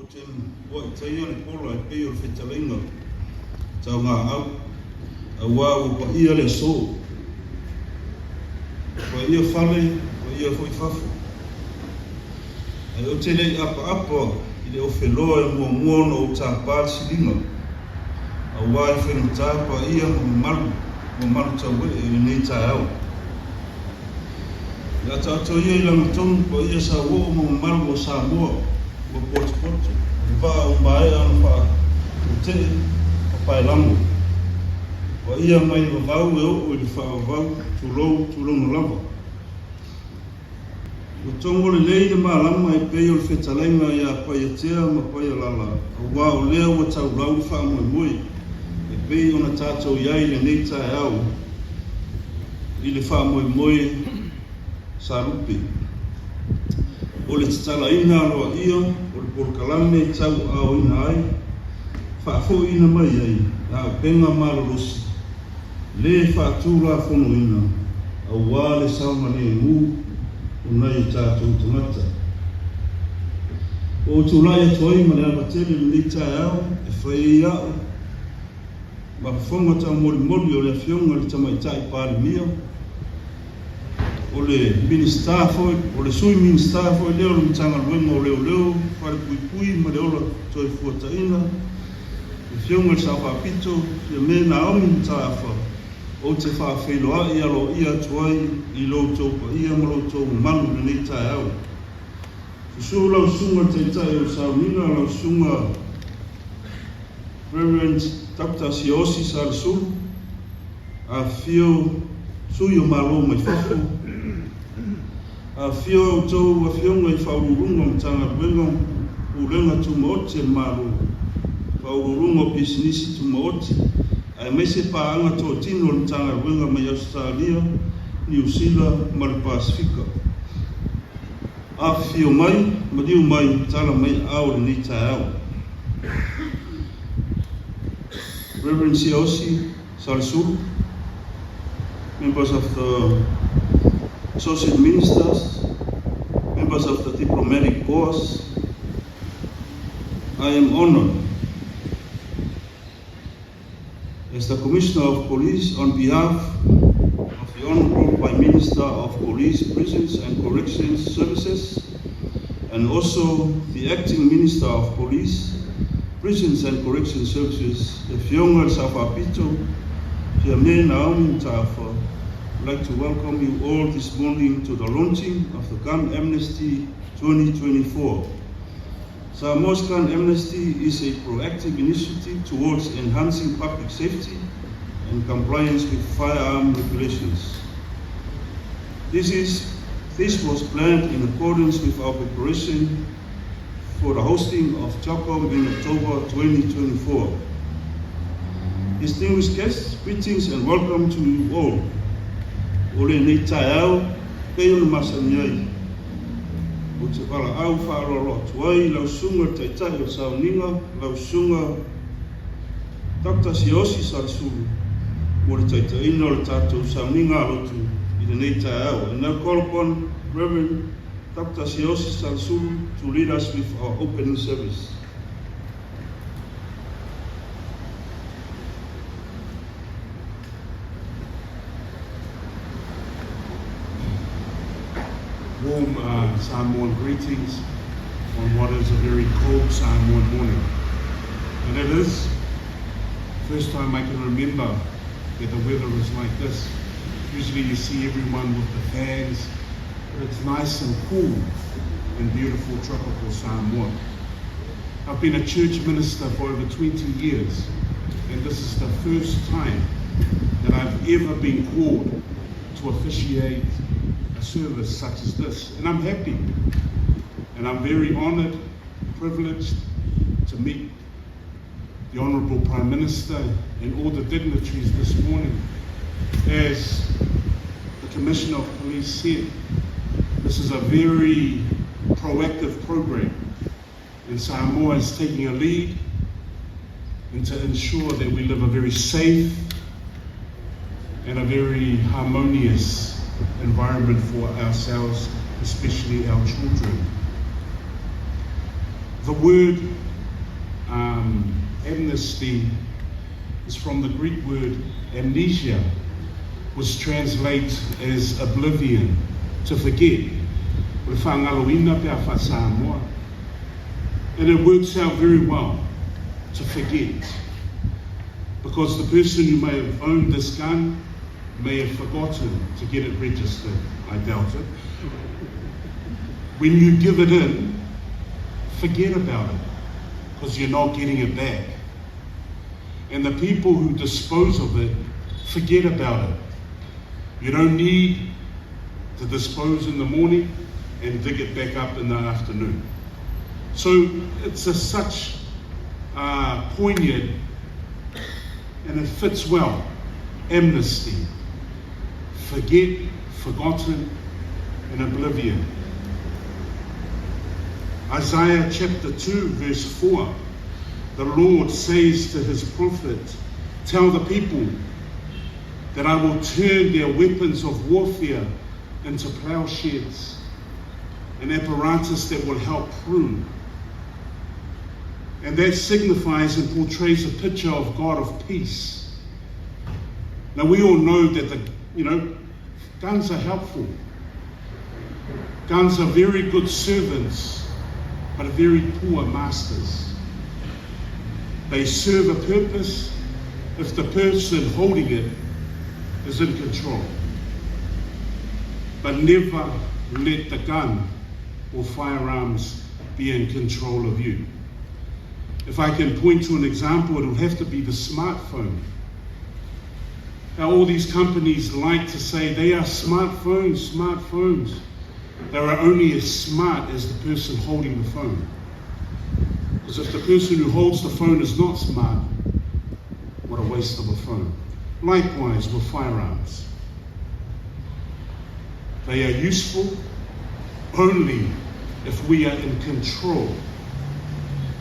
Putin wa itaia le pola e pei o le whetalainga tau ngā au a wau pa ia le so pa ia whale pa ia hoi whafu ai o tele apa i le o wheloa e mua muono o tā pāti linga a wai whenu tā pa ia mo malu tau e nei tā au ia tātou ia i langa tonu pa ia sa wo mo malu o Samoa o porto va o mai an fa te o pai lango o ia mai o vau e o i fa vau tu lo lava o tongo le lei de malama e pe o fetalenga ia pai tea ma pai lala o wa o leo o tau lau fa mo e pe ona tato ia i le nei tai au i le fa mo sa rupi o le tala ina loa ia o le porkalame tau au ina ai whaafo ina mai ai a penga maralosi le whaatula fono ina a wale sauna le mu o nai tātou tangata o tūlai atoi ma le amatele le tai au e whai au ma whonga tau mori o le fionga le tamaitai pāri mia o le minister foi o le sui minister foi leo le tanga luenga o leo para pui ma le ola toi fuataina e fionga sa papito e me na omi tafa o te fa feiloa ia lo ia tuai i lo topa ia mo lo to manu le nei tai au su lo sunga te tai o sa mina lo sunga Reverend Dr. Siosi Sarsul a fio suyo malo mai fafu a fio tau a fionga i whaururunga mtanga ruenga urenga tumaote maru whaururunga business tumaote ai mese paanga tō tino mtanga ruenga mai Australia, New Zealand, ma le Pasifika a fio mai, madiu mai, tala mai au le ni tai au Reverend Siosi Sarsul, members of the associate ministers, members of the diplomatic corps, I am honored as the Commissioner of Police on behalf of the Honorable Prime Minister of Police, Prisons and Corrections Services and also the Acting Minister of Police, Prisons and Corrections Services, the Fionga Safapito, Fiame Naomi Tafa. I'd like to welcome you all this morning to the launching of the Gun Amnesty 2024. Samoa's Gun Amnesty is a proactive initiative towards enhancing public safety and compliance with firearm regulations. This was planned in accordance with our preparation for the hosting of Chocom in October 2024. Distinguished guests, greetings and welcome to you all. Ole nei tai au, pei o le masaniai. O te wala au whaarolo tuai, lau sunga taitai o sauninga, lau sunga Dr. Siosi Sarsul, mo le taitai no le tātou sauninga alotu i le nei tai au. And now call upon Reverend Dr. Siosi Sarsul to lead us with our opening service. Warm Samoan greetings on what is a very cold Samoan morning. And it is the first time I can remember that the weather is like this. Usually you see everyone with the fans, but it's nice and cool in beautiful tropical Samoa. I've been a church minister for over 20 years, and this is the first time that I've ever been called to officiate a service such as this, and I'm happy and I'm very honored, privileged to meet the Honorable Prime Minister and all the dignitaries this morning. As the Commissioner of Police said, this is a very proactive program, and Samoa is taking a lead and to ensure that we live a very safe and a very harmonious environment for ourselves, especially our children. The word amnesty is from the Greek word amnesia, which translates as oblivion, to forget. And it works out very well to forget, because the person who may have owned this gun may have forgotten to get it registered. I doubt it. When you give it in, forget about it, because you're not getting it back. And the people who dispose of it, forget about it. You don't need to dispose in the morning and dig it back up in the afternoon. So it's such poignant, and it fits well. Amnesty, forget, forgotten, and oblivion. Isaiah chapter 2 verse 4, the Lord says to his prophet, tell the people that I will turn their weapons of warfare into plowshares, an apparatus that will help prune. And that signifies and portrays a picture of God of peace. Now we all know that guns are helpful. Guns are very good servants, but very poor masters. They serve a purpose if the person holding it is in control. But never let the gun or firearms be in control of you. If I can point to an example, it will have to be the smartphone. Now all these companies like to say they are smartphones. They are only as smart as the person holding the phone. Because if the person who holds the phone is not smart, what a waste of a phone. Likewise with firearms. They are useful only if we are in control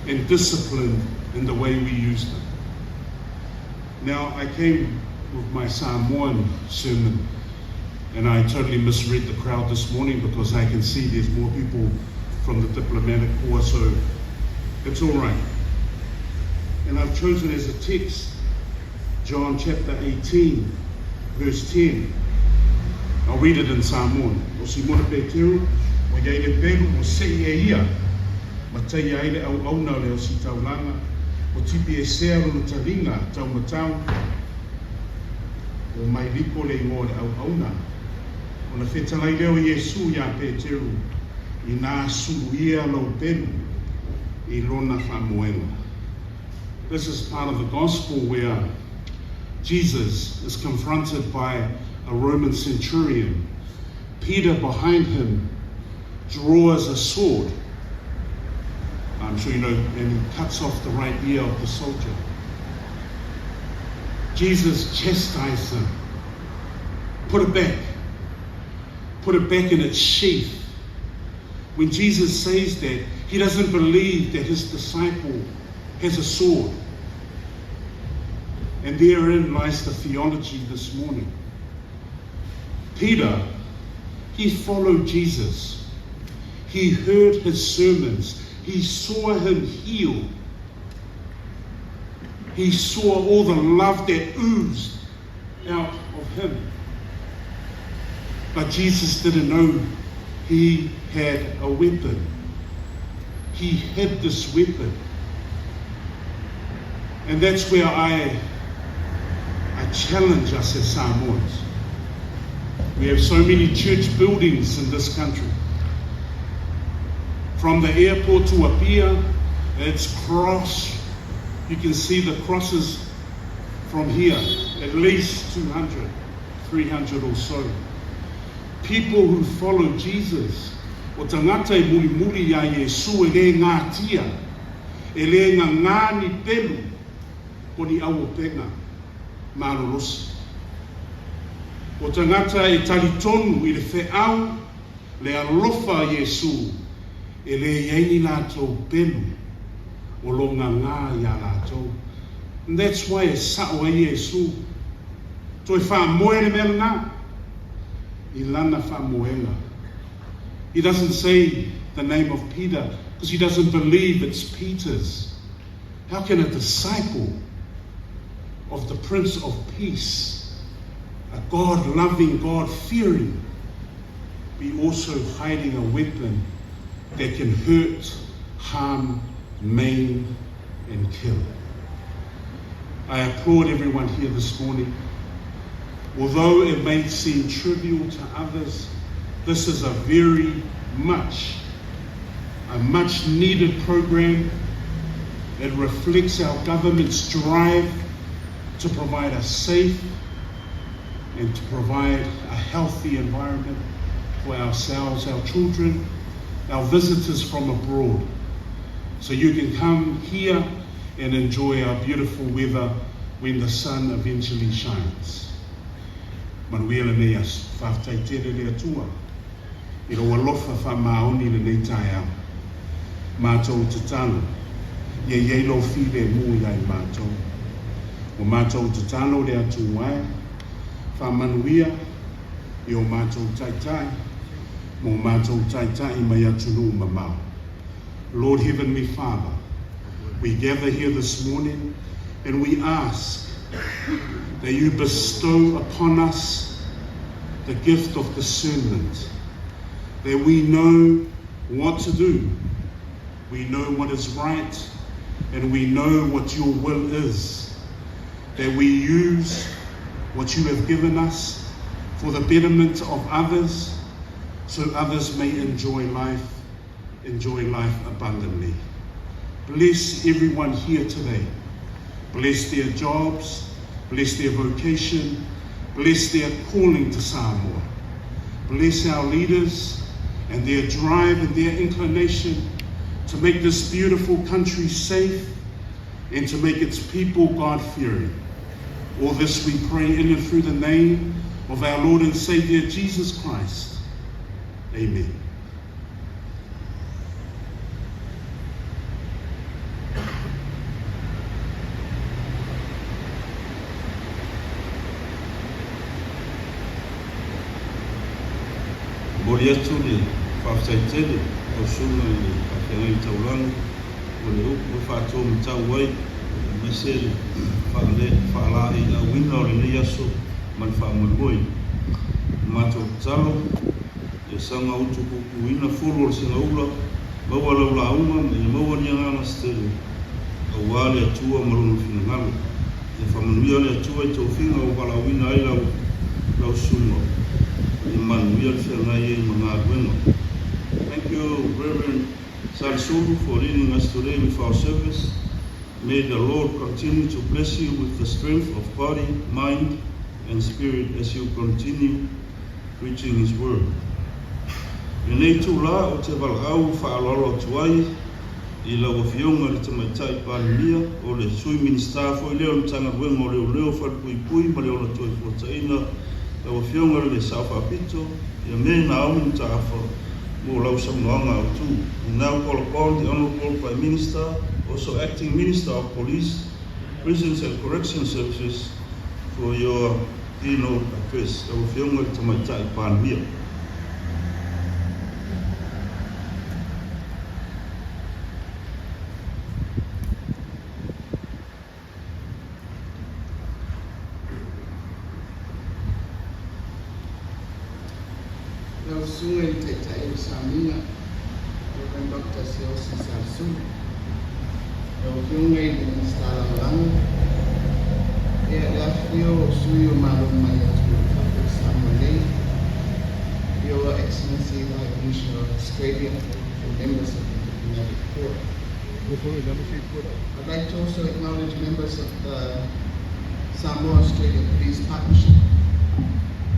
and disciplined in the way we use them. Now, I came with my Samoan sermon, and I totally misread the crowd this morning because I can see there's more people from the diplomatic corps, so it's all right. And I've chosen as a text John chapter 18, verse 10. I'll read it in Samoan. O Simona Peteru, o Yaile Peru, o Sei e ia, Matai Aile au auna leo si taulanga, o tipi e searo no taringa, tau matau, o mai liko le ingo le au auna. O na whetalai leo Yesu ya Peteru, I nā suru ia lo peru, I lona whamoenga. This is part of the gospel where Jesus is confronted by a Roman centurion. Peter behind him draws a sword. I'm sure you know, and he cuts off the right ear of the soldier. Jesus chastised him. Put it back in its sheath. When Jesus says that, he doesn't believe that his disciple has a sword. And therein lies the theology this morning. Peter, he followed Jesus. He heard his sermons. He saw him heal. He saw all the love that oozed out of him. But Jesus didn't know he had a weapon. He had this weapon. And that's where I challenge us as Samoans. We have so many church buildings in this country. From the airport to a pier, it's cross. You can see the crosses from here, at least 200, 300 or so. People who follow Jesus. O tangata I muri ya Yesu e le ngā tia, e le ngā ni pelu, o ni awo penga, marorosi. O tangata e talitonu I le wheau, le alofa Yesu, e le iei lātou pelu, o lo ngā ia lātou. And that's why e sao e Yesu, toi wha moe le mea ngā, I lana wha moenga. He doesn't say the name of Peter because he doesn't believe it's Peter's. How can a disciple of the Prince of Peace, a God-loving, God-fearing, be also hiding a weapon that can hurt, harm, maim, and kill? I applaud everyone here this morning. Although it may seem trivial to others, this is a very much needed program. It reflects our government's drive to provide a safe and to provide a healthy environment for ourselves, our children, our visitors from abroad. So you can come here and enjoy our beautiful weather when the sun eventually shines. Manuela neas, whaftai rea tua. I roa lofa whamaoni le nei tai au. Mātou te talo. Ia ielo while mu iai mātou. O mātou te talo rea tu wai. Whamanuia i o mātou taitai. Mo mātou taitai mai atunu mamau. Lord Heavenly Father, we gather here this morning and we ask that you bestow upon us the gift of discernment, that we know what to do, we know what is right, and we know what your will is, that we use what you have given us for the betterment of others, so others may enjoy life abundantly. Bless everyone here today. Bless their jobs, bless their vocation, bless their calling to Samoa. Bless our leaders and their drive and their inclination to make this beautiful country safe and to make its people God-fearing. All this we pray in and through the name of our Lord and Savior, Jesus Christ. Amen. Mori atu le whawhtaitele o suna le whawhiangai tauranga o le upo whātou matau wai me se le whaalai a wina o le nei aso man whaamaloi. Mātou talo e sanga utu kuku wina furu o le singa ula maua lau launga me le maua ni angana stele a wale atua marunu fina ngalo e whamanuia le atua I tau whinga o wala wina ai lau sunga. Thank you, Reverend Sarsulu, for leading us today with our service. May the Lord continue to bless you with the strength of body, mind, and spirit as you continue preaching His word. E nei tūla o te walgau whaalolo tuai I lau awhionga le tamaitai pānia o le sui minister fo I leo le tanga wenga o leo whalpui ma leo la tuai fuataina lau awhionga le Sauwhapito ia me na aumi tāwha mo lau samnoanga o tū. We now call upon the Honourable Prime Minister, also Acting Minister of Police, Prisons and Correction Services for your keynote address. Lau awhionga le tamaitai pānia. Suen Tetai Samia, Reverend Dr. Seosi Sarsu, Yungai Minister Lang, Lafio Suyo Malum Mayatu, Samuel, Your Excellency, High Commissioner of Australia, and members of the United Court. I'd like to also acknowledge members of the Samoa Australia Police Partnership,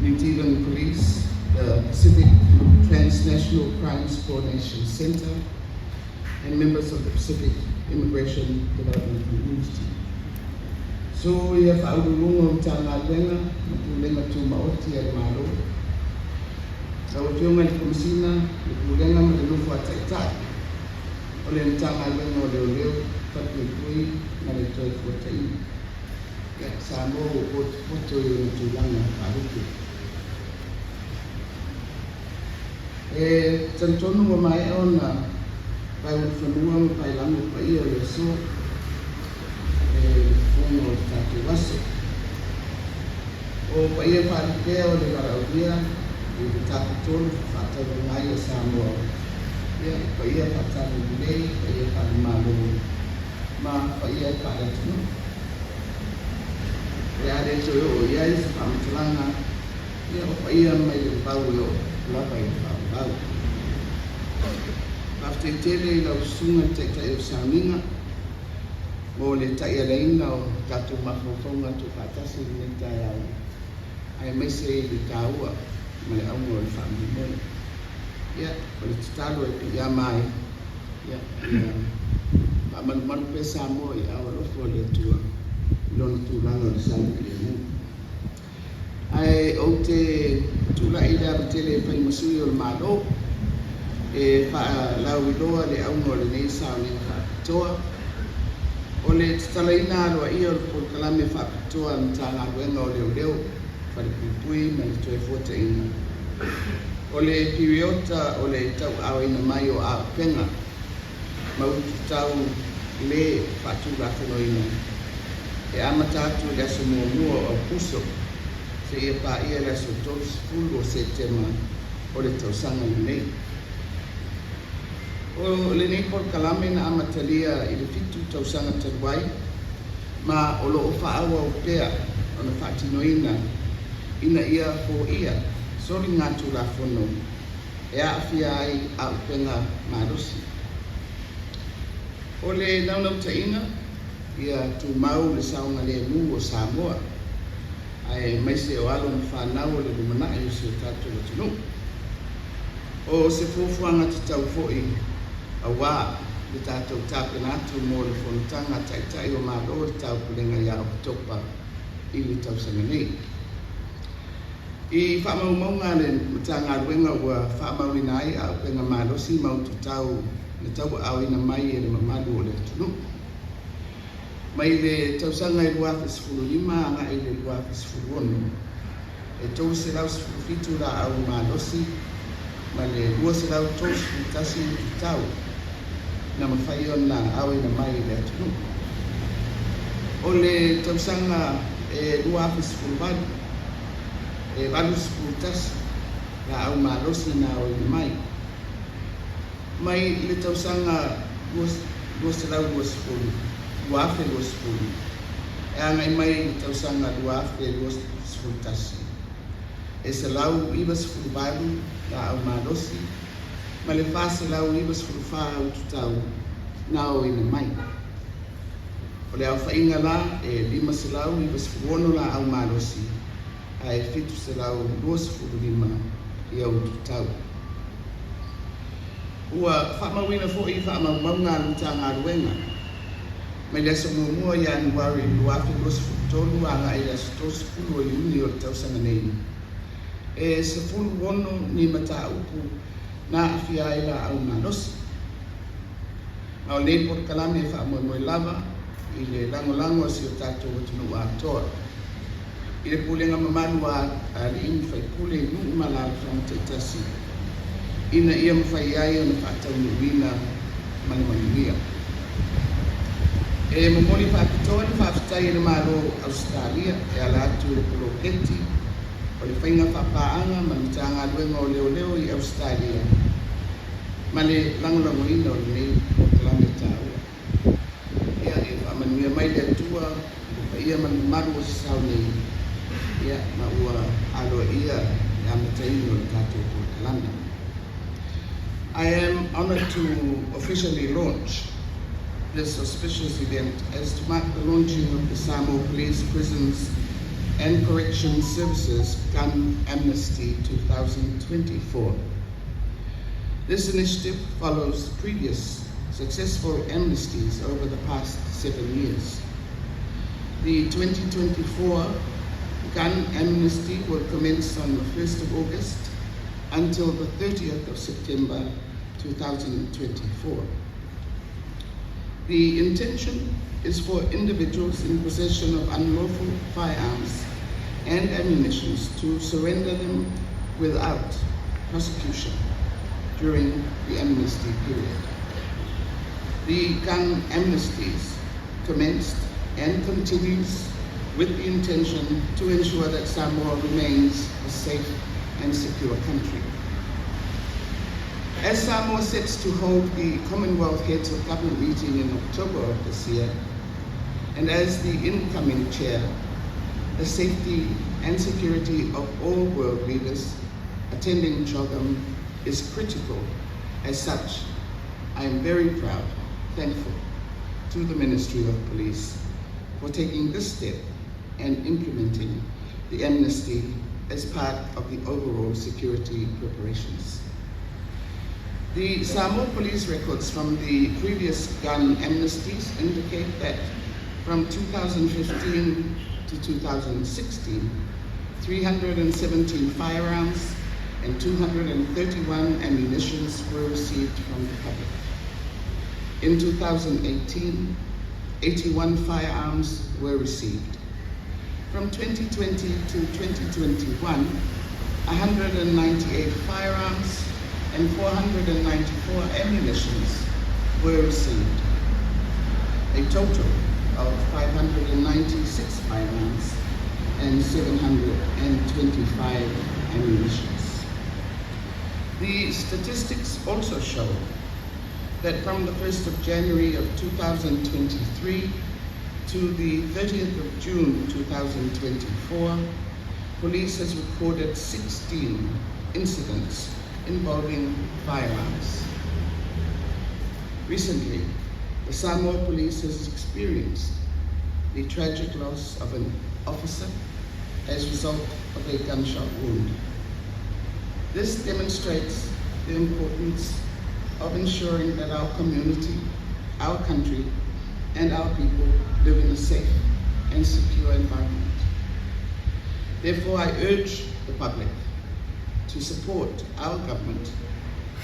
New Zealand Police, the Pacific Transnational Crimes Coordination Center, and members of the Pacific Immigration Development Community. So we have Aulungo Tanalenga, Mulenga to Maoti and Malo. So if you want to come see now, Mulenga Malufa Taitai, Olen Tanalenga or the real Fatui, Malatoy Fortain. Samo, what to Langa, Paluki. Tantonu wa mai ona pai o whanua mo pai lango pa ia le so fongo o tātou waso. O pa ia whanipea o le warauria i le tāpitolu whatau ngai o Samoa. Ia pa ia whataru nei, pa ia whanimalo ma pa ia whanatunu. E are to o ia i sa whamatulanga ia o pa ia mai le pau o lapa i whau. After tele la usunga te o Saminga mo le tai alaina o tātou mawhawhaunga tu whatasi ni tai au. Ai mai se le tāua ma le aunga o le whamimole. Ia, o le titalo e pi ia mai. Ia, pa manu pe Samoa i awa lofo le tua. Lona tūlanga o le Samoa le mu. Ai o te tula i le abatele e pai masui o le malo. E wha lau i loa le aunga o le nei sao ni whakatoa. O le tatalaina aloa ia o le polkalame whakatoa na tā ngā ruenga o leo leo. Whare pupui ma le toe fota ina. O le piriota o le tau awina mai o a penga. Mautu tau le whatūra whano ina. E amatatu le aso mua o puso. Se ia pa ia le aso tos fulu o setema o le tausanga i nei. O le nei polkalame na amatalia i le fitu tausanga taruai. Ma o lo o whaawa o pea o na whatinoina. Ina ia ho ia. Sori ngā tūra whono. E a awhia ai a upenga marosi. O le naunau taina. Ia tu mau le saunga le mu o Samoa. Ai maise o alo na whanau o le lumana i usi o tātou o tunu. O se fufuanga te tau foi a wā le tātou tāpenatu mō le whonutanga taitai o mālo le tau pulenga ia o topa i le tausanga nei. I whamaumaunga le matanga ruenga ua whamauina ai a upenga mālosi mautu tau le tau awina mai e le mamalu o le tunu. Mai le tausanga i luafis fulu lima anga i le luafis fulu ono. E tau se lau sifulu fitu la au mālosi ma le lua se lau tau sifulu tasi i tau na mawhai o na awina mai i le tunu. O le tausanga e luafis fulu badu. E valus putas la au mālosi na o i mai. Mai le tausanga duas lau duas fulu, duafe duas fulu. E angai mai le tausanga duafe duas fulu tasi. E se lau ibas fulu balu la au mālosi, ma le fase lau ibas fulu wha au tutau na o i mai. O le au whainga la e lima se lau ibas fulu ono la au mālosi. Ai fitu se lau duas fulu lima i au tutau. Ua whamawina fo i whamaumaunga luta ngā ruenga. Me lesa mua i anuari luafi duas fulu tolu anga i lesa tos fulu o iuni o tausanga nei. E se fulu wono ni mata upu na awhia i la au mālosi. Au nei por kalame e whamoe lava i le lango si o tātou o tunu a toa. I le pulenga mamalu a rin whai pule nuu malala whanga te tasi. Ina ia mwhai ai o na whatau nuina manimanuia. E mamoni whakitoa ni whawhitai na malo Australia e ala atu le pulo keti o le whainga whapaanga ma ni tanga luenga o leo leo i Australia. Ma le langolango ina o le nei o kalame tāua. Ia e whamanuia mai le atua o ia manumaru o sisau nei. Ia ma ua alo ia e amataini o le tātou kalame. I am honored to officially launch this auspicious event as to mark the launching of the Samoa Police Prisons and Corrections Services Gun Amnesty 2024. This initiative follows previous successful amnesties over the past 7 years. The 2024 Gun Amnesty will commence on the 1st of August until the 30th of September 2024. The intention is for individuals in possession of unlawful firearms and ammunition to surrender them without prosecution during the amnesty period. The gun amnesties commenced and continues with the intention to ensure that Samoa remains a safe and secure country. As Samoa sets to hold the Commonwealth Heads of Government meeting in October of this year, and as the incoming chair, the safety and security of all world leaders attending CHOGM is critical. As such, I am very proud, thankful to the Ministry of Police for taking this step and implementing the amnesty as part of the overall security preparations. The Samoa police records from the previous gun amnesties indicate that from 2015 to 2016, 317 firearms and 231 ammunitions were received from the public. In 2018, 81 firearms were received. From 2020 to 2021, 198 firearms and 494 ammunitions were received. A total of 596 firearms and 725 ammunitions. The statistics also show that from the 1st of January of 2023 to the 30th of June 2024, police has recorded 16 incidents involving firearms. Recently, the Samoa Police has experienced the tragic loss of an officer as a result of a gunshot wound. This demonstrates the importance of ensuring that our community, our country, and our people live in a safe and secure environment. Therefore, I urge the public to support our government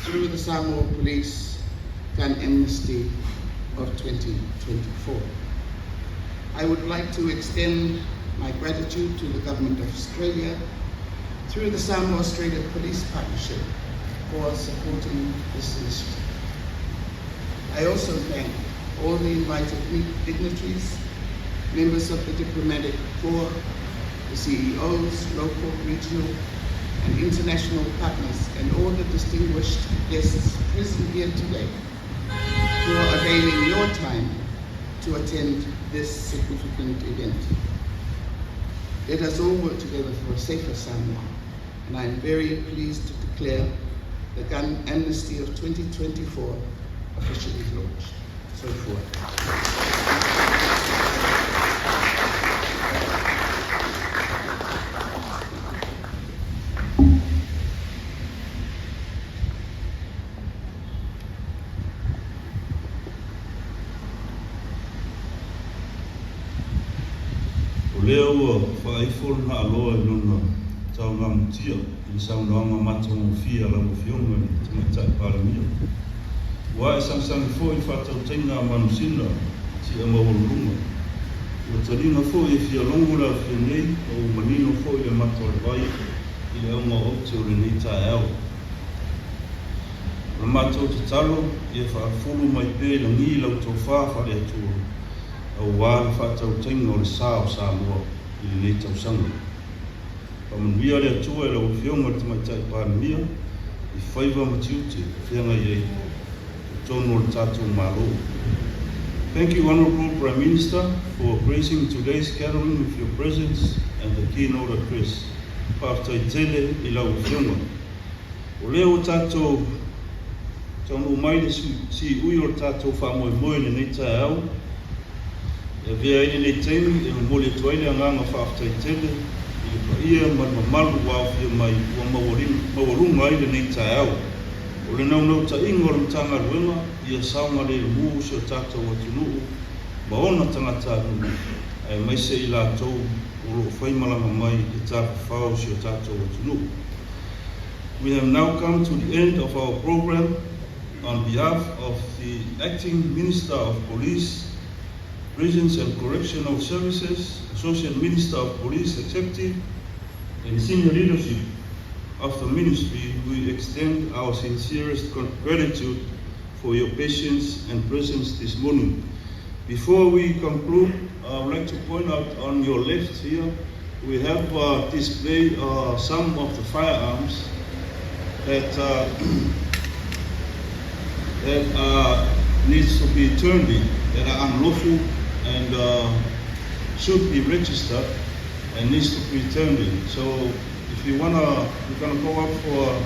through the Samoa Police Gun Amnesty of 2024. I would like to extend my gratitude to the Government of Australia through the Samoa-Australia Police Partnership for supporting this initiative. I also thank all the invited dignitaries, members of the diplomatic corps, the CEOs, local, regional, and international partners, and all the distinguished guests present here today for availing your time to attend this significant event. Let us all work together for a safer Samoa, and I am very pleased to declare the Gun Amnesty of 2024 officially launched. So forth. Leo whaifol na aloa luna tau ngā mutia I saunoanga matongo fia la mofionga ni tumatai paramia. Wa sang fo I whatau tenga manusina si a mawalunga. Ua tarina fo I fia longo la fia nei o manino fo I le matore vai I le aunga o te ore nei tae au. La matou te talo I whaafulu mai pē la ngi lau tau whawhare atua. Au wāra whatau tenga o le sao Samoa I le nei tau sanga. Pamanuia le atua la ufionga te maitai paramia I whaiva matiute whianga iei tono le tātou malo. Thank you, Honourable Prime Minister, for gracing today's gathering with your presence and the keynote address. Pāwhtai tele I la ufionga. O leo tātou tono mai le si ui o tātou whamoe moe le nei tae au. E vea ine nei teimi e mole tuaile anganga whaaftai tele I ia malu wau fia mai ua mawarunga I le nei tae au. O le nau ta ingo o tanga ruenga ia saunga le mū si o tātou atunuu ma ona tangata nunu ai mai se I lātou o lo whaimalanga mai I tāka whao si o tātou atunuu. We have now come to the end of our program. On behalf of the Acting Minister of Police, Prisons and Correctional Services, Associate Minister of Police Executive, and senior leadership of the ministry, we extend our sincerest gratitude for your patience and presence this morning. Before we conclude, I would like to point out on your left here, we have displayed some of the firearms that needs to be turned in, that are unlawful and should be registered and needs to be turned in. So if you wanna, you're gonna go up for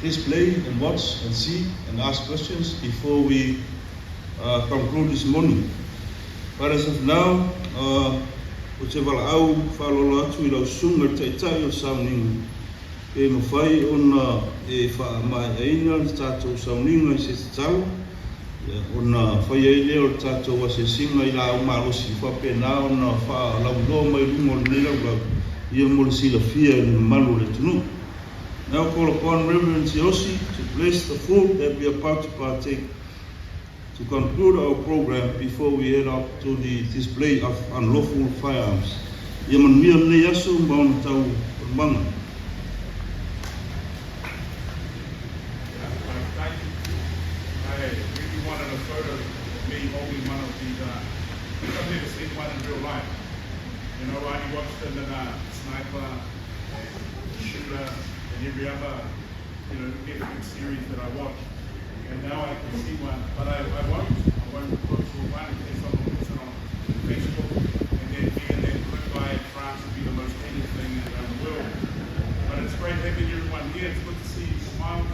display and watch and see and ask questions before we conclude this morning. But as of now, whichever au whalolo atu I lau sunga taitai o sauninga. E mawhai ona e wha mai aina le tātou sauninga I se tau. Ona whai ai leo le tātou wa se singa I la au marosi whapena ona wha lau loa mai rungo le nera lau. Ia mo le sila fia le malu le tunu. Now call upon Reverend Yosi to bless the food that we are about to partake to conclude our program before we head up to the display of unlawful firearms. Ia manuia le yasu mauna tau manga. I really wanted a photo of me holding one of these. I've never seen one in real life. You know, I only watched them in Sniper, Shooter, and every other, you know, Netflix series that I watch. And now I can see one, but I won't look for one in case someone puts it on Facebook, and then me and then look by France would be the most hated thing around the world. But it's great having everyone here. It's good to see you smile.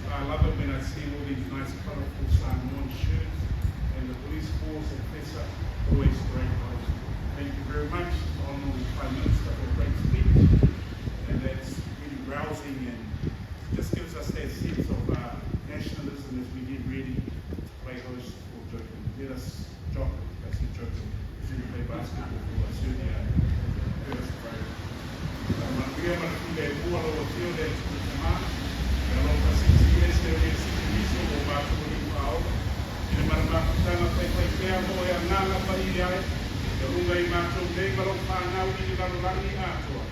I love it when I see all these nice, colorful Samoan shirts, and the police force and PESA, always great guys. Thank you very much, Honourable Prime Minister, for a great speech. And that's really rousing and just gives us that sense of nationalism as we get ready to play host for Joking. Let us joke, I say Joking, as we play basketball for us earlier. Let us pray. We have a few more of the that's with the march. And all the 6 years, there is a or back to the crowd. And Marakatana, they play more and Nana Paria, the Rungai Macho, they will find out in the Rani Atua.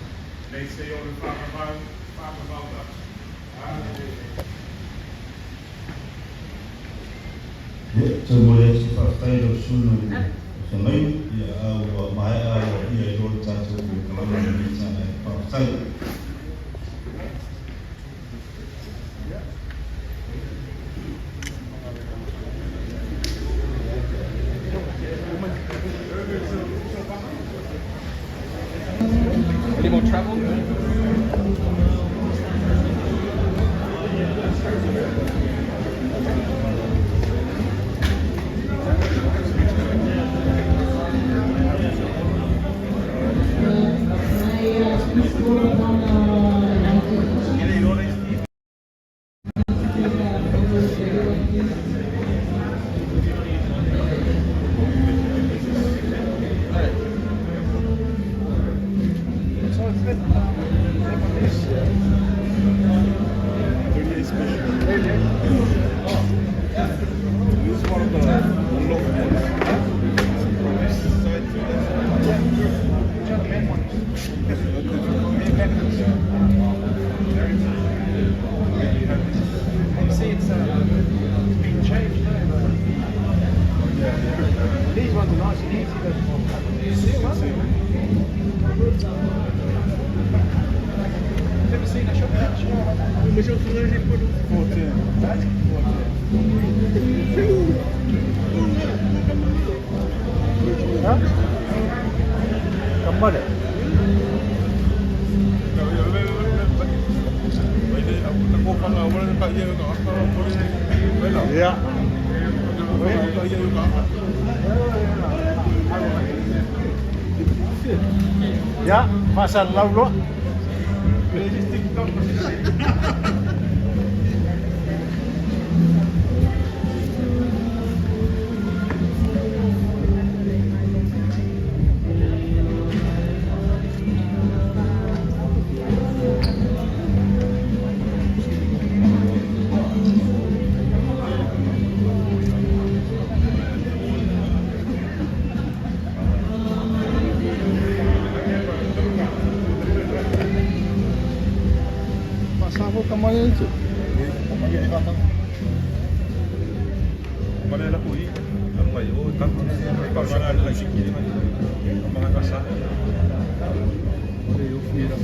They say all the Papa about us. So mulai seperti itu sunu semai ya awak mai awak ia jual satu kalau ada sana partai. Any more travel? These ones are nice and easy. Never seen a shop match. Which one's the only put? 14. That's 14. Huh? Kembali. Ya. Ya, pasal lalu. Manela ko i, ang may o, tanto may pagsangan ay sikili man. Ang mga kasama. Olha, eu fui a